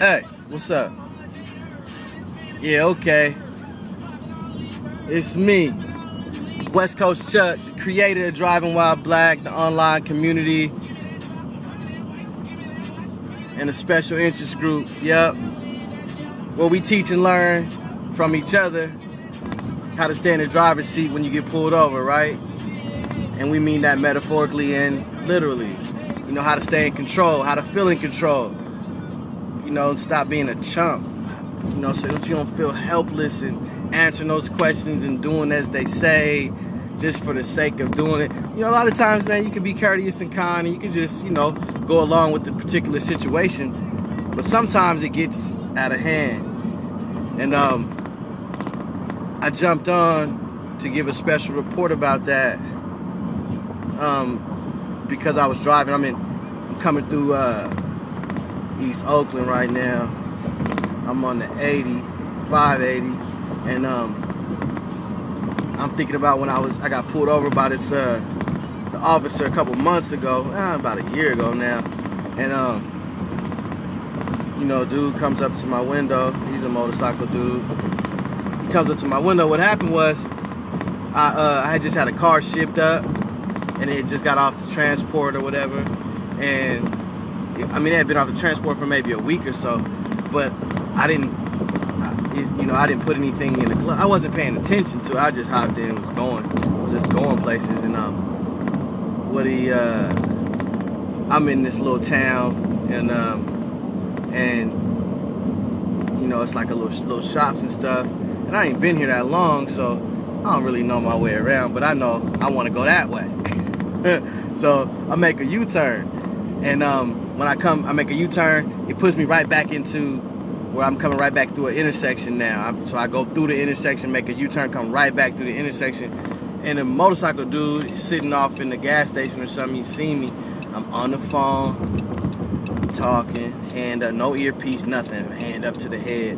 Hey, what's up? Yeah, okay. It's me, West Coast Chuck, the creator of Driving While Black, the online community, and a special interest group. Yep. Where we teach and learn from each other how to stay in the driver's seat when you get pulled over, right? And we mean that metaphorically and literally. You know, how to stay in control, how to feel in control. You know, stop being a chump. You know, so that you don't feel helpless and answering those questions and doing as they say just for the sake of doing it. You know, a lot of times, man, you can be courteous and kind and you can just, you know, go along with the particular situation. But sometimes it gets out of hand. And I jumped on to give a special report about that because I was driving. I'm coming through East Oakland right now. I'm on the 580, and I'm thinking about when I got pulled over by this the officer a couple months ago, about a year ago now, and you know, dude comes up to my window. He's a motorcycle dude. He comes up to my window. What happened was I had just had a car shipped up, and it just got off the transport or whatever, and I mean, it had been off the transport for maybe a week or so, but I didn't put anything in the glove. I wasn't paying attention to it. I just hopped in and was just going places. And I'm in this little town, and you know, it's like a little shops and stuff. And I ain't been here that long, so I don't really know my way around. But I know I want to go that way, so I make a U-turn. And when I make a U-turn, it puts me right back into where I'm coming right back through an intersection now. So I go through the intersection, make a U-turn, come right back through the intersection. And a motorcycle dude is sitting off in the gas station or something. You see me. I'm on the phone, talking, hand up, no earpiece, nothing. Hand up to the head,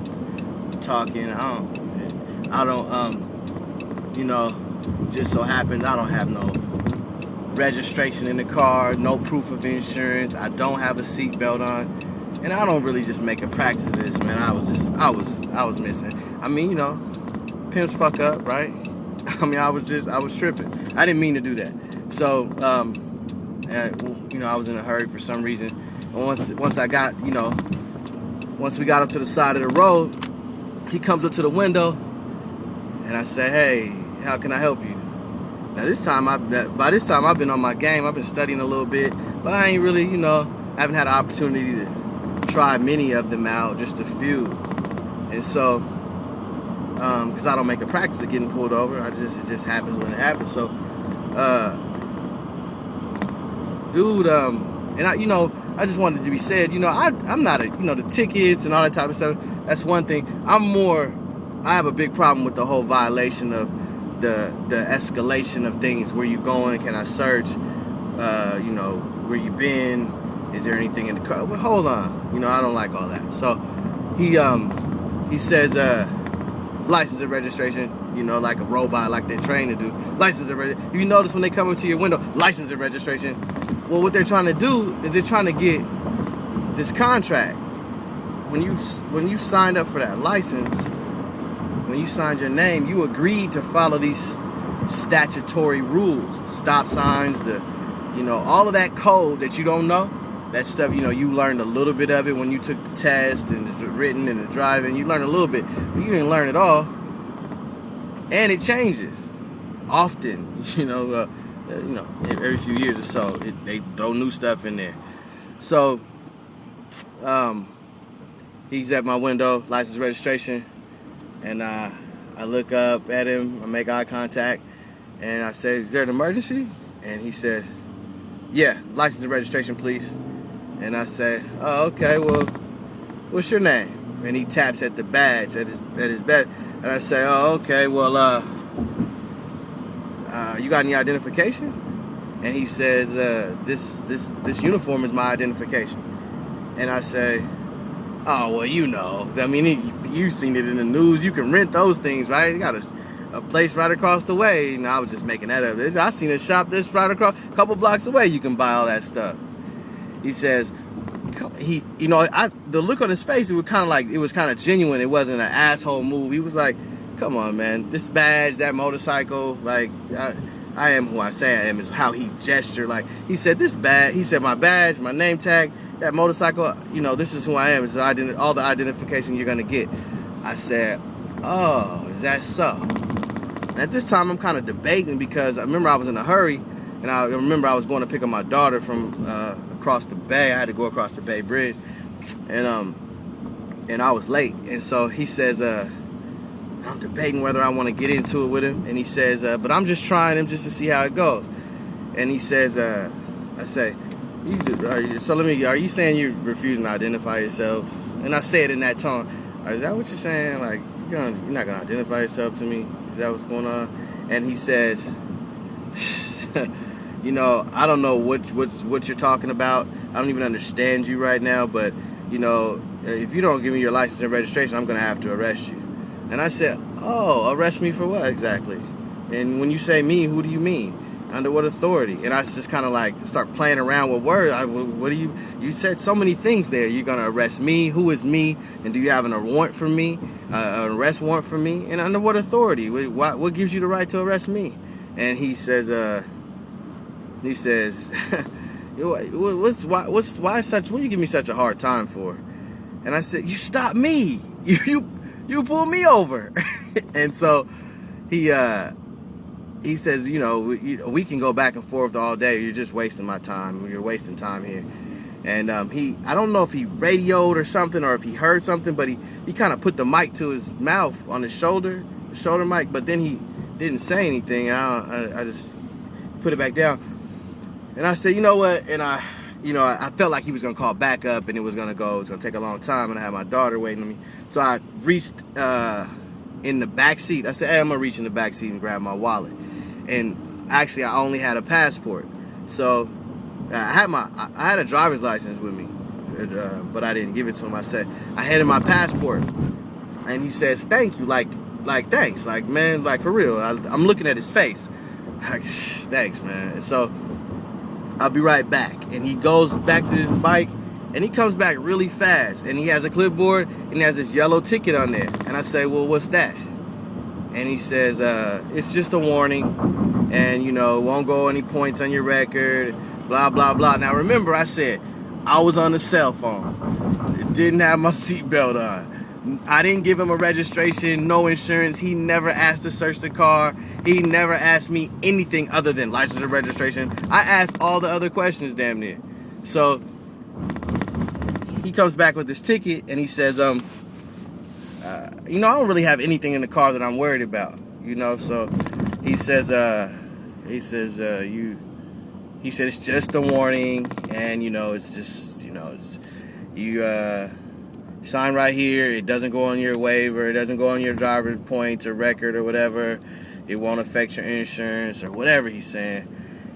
talking. I don't, you know, just so happens I don't have no registration in the car, no proof of insurance. I don't have a seatbelt on. And I don't really just make a practice of this, man. I was missing. I mean, you know, pimps fuck up, right? I mean, I was tripping. I didn't mean to do that. So, you know, I was in a hurry for some reason. And once I got, you know, once we got up to the side of the road, he comes up to the window, and I say, "Hey, how can I help you?" Now by this time I've been on my game. I've been studying a little bit, but I ain't really, you know, haven't had an opportunity to try many of them out, just a few. And so, because I don't make a practice of getting pulled over, it just happens when it happens. So, dude, and I, you know, I just wanted to be said, you know, I'm not a, you know, the tickets and all that type of stuff. That's one thing. I have a big problem with the whole violation of the escalation of things. Where you going? Can I search? You know, where you been? Is there anything in the car? Well, hold on. You know, I don't like all that. So he says license and registration, you know, like a robot, like they're trained to do. License and registration. You notice when they come into your window, license and registration. Well, what they're trying to do is they're trying to get this contract. When you signed up for that license, when you signed your name, you agreed to follow these statutory rules, the stop signs, you know, all of that code that you don't know. That stuff, you know, you learned a little bit of it when you took the test and the written and the driving. You learned a little bit, but you didn't learn it all. And it changes often, you know, every few years or so. They throw new stuff in there. So, he's at my window, license registration, and I look up at him, I make eye contact, and I say, "Is there an emergency?" And he says, "Yeah, license and registration, please." And I say, "Oh, okay, well, what's your name?" And he taps at the badge, at his badge. And I say, "Oh, okay, well, you got any identification?" And he says, this uniform is my identification." And I say, "Oh, well, you know, I mean, you've seen it in the news. You can rent those things, right? You got a place right across the way." And I was just making that up. I seen a shop that's right across, a couple blocks away. You can buy all that stuff. He says, you know, the look on his face, it was kind of genuine. It wasn't an asshole move. He was like, come on, man, this badge, that motorcycle, like, I am who I say I am, is how he gestured. Like, he said, this badge, he said, my badge, my name tag, that motorcycle, you know, this is who I am. It's all the identification you're gonna get. I said, oh, is that so? At this time, I'm kind of debating, because I remember I was in a hurry, and I remember I was going to pick up my daughter from across the bay. I had to go across the Bay Bridge, and I was late. And so he says, I'm debating whether I want to get into it with him. And he says, but I'm just trying him just to see how it goes. And he says, I say, are you saying you're refusing to identify yourself? And I say it in that tone. Is that what you're saying? Like, you're not gonna identify yourself to me? Is that what's going on? And he says, you know, I don't know what you're talking about. I don't even understand you right now. But, you know, if you don't give me your license and registration, I'm gonna have to arrest you. And I said, oh, arrest me for what exactly? And when you say me, who do you mean? Under what authority? And I just kind of like start playing around with words. What do you said so many things there. You're going to arrest me? Who is me? And do you have an warrant for me? An arrest warrant for me? And under what authority? What gives you the right to arrest me? And he says, what do you give me such a hard time for? And I said, you stopped me. You pulled me over. And so he says, you know, we can go back and forth all day. You're just wasting my time. You're wasting time here. And I don't know if he radioed or something, or if he heard something, but he kind of put the mic to his mouth on his shoulder mic, but then he didn't say anything. I just put it back down. And I said, you know what? And I felt like he was going to call back up, and it was going to take a long time, and I had my daughter waiting on me. So I reached in the back seat. I said, hey, I'm going to reach in the back seat and grab my wallet. And actually, I only had a passport. So I had a driver's license with me, but I didn't give it to him. I said, I handed my passport, and he says, thank you. Like thanks. Like, man, like, for real. I'm looking at his face. Like, thanks, man. And so I'll be right back. And he goes back to his bike, and he comes back really fast. And he has a clipboard, and he has this yellow ticket on there. And I say, well, what's that? And he says, it's just a warning, and, you know, won't go any points on your record, blah, blah, blah. Now, remember, I said I was on the cell phone, didn't have my seatbelt on. I didn't give him a registration, no insurance. He never asked to search the car. He never asked me anything other than license and registration. I asked all the other questions, damn near. So he comes back with this ticket, and he says, you know, I don't really have anything in the car that I'm worried about, you know. So he says, it's just a warning, and, you know, it's just, you know, you sign right here. It doesn't go on your waiver. It doesn't go on your driver's points or record or whatever. It won't affect your insurance or whatever he's saying.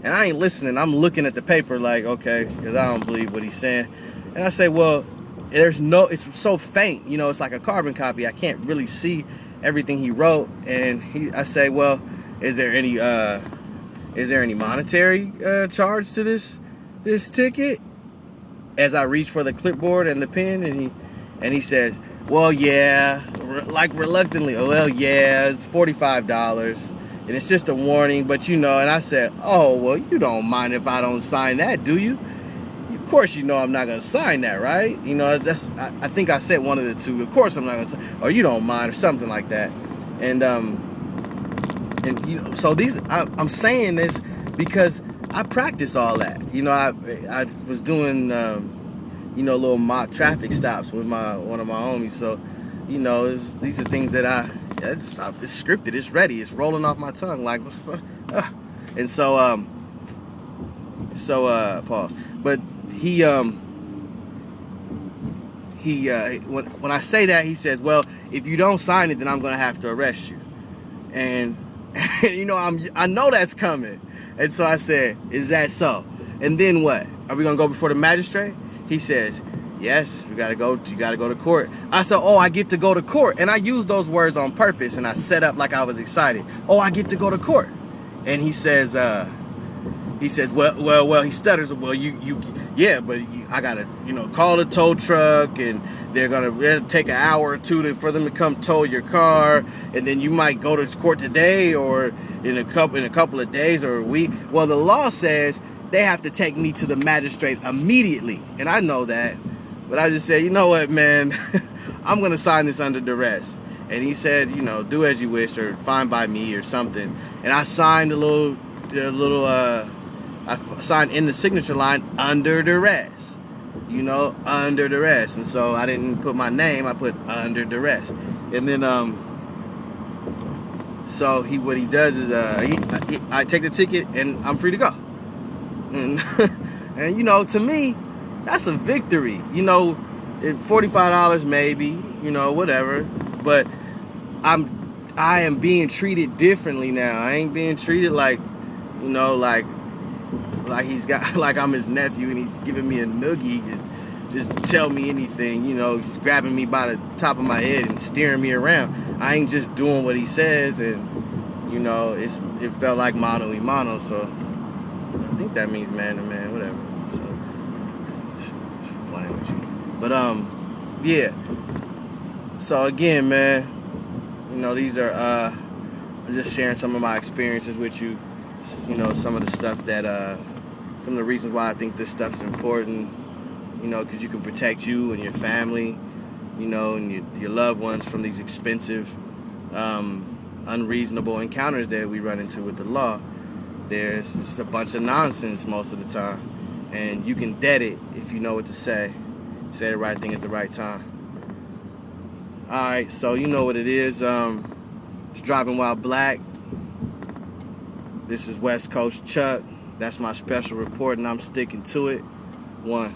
And I ain't listening. I'm looking at the paper like, okay, because I don't believe what he's saying. And I say, well, it's so faint, you know, it's like a carbon copy. I can't really see everything he wrote. And I say, well, is there any monetary charge to this ticket? As I reach for the clipboard and the pen, and he says, well, yeah, like reluctantly, oh, well, yeah, it's $45, and it's just a warning, but, you know. And I said, oh, well, you don't mind if I don't sign that, do you? Of course, you know I'm not going to sign that, right? You know, I think I said one of the two. Of course I'm not going to sign, or you don't mind, or something like that. And you know, so I'm saying this because I practice all that. You know, I was doing, you know, little mock traffic stops with one of my homies. So, you know, these are things that it's scripted, it's ready, it's rolling off my tongue like, and so pause. But when I say that, he says, well, if you don't sign it, then I'm gonna have to arrest you. And you know, I know that's coming. And so I said, is that so? And then what? Are we gonna go before the magistrate? He says, yes, you gotta go to court. I said, oh, I get to go to court. And I used those words on purpose, and I set up like I was excited. Oh, I get to go to court. And he says, he says, well, he stutters. Well, yeah, but I gotta, call the tow truck, and they'll take an hour or two for them to come tow your car, and then you might go to court today or in a couple of days or a week. Well, the law says they have to take me to the magistrate immediately, and I know that, but I just said, you know what, man, I'm gonna sign this under duress. And he said, do as you wish, or fine by me, or something. And I signed I signed in the signature line under duress, under duress. And so I didn't put my name, I put under duress. And then, so what he does is, I take the ticket and I'm free to go. And, and to me, that's a victory. $45 maybe, whatever. But I am being treated differently now. I ain't being treated like he's got, like I'm his nephew and he's giving me a noogie to just tell me anything. He's grabbing me by the top of my head and steering me around. I ain't just doing what he says, and it felt like mano y mano. So I think that means man to man, whatever. So playing with you, but yeah. So again, man, these are I'm just sharing some of my experiences with you. Some of the stuff that some of the reasons why I think this stuff's important. Because you can protect you and your family, and your loved ones from these expensive, unreasonable encounters that we run into with the law. There's just a bunch of nonsense most of the time, and you can dead it if you know what to say the right thing at the right time. Alright, so you know what it is. It's Driving While Black. This is West Coast Chuck. That's my special report, and I'm sticking to it. 1.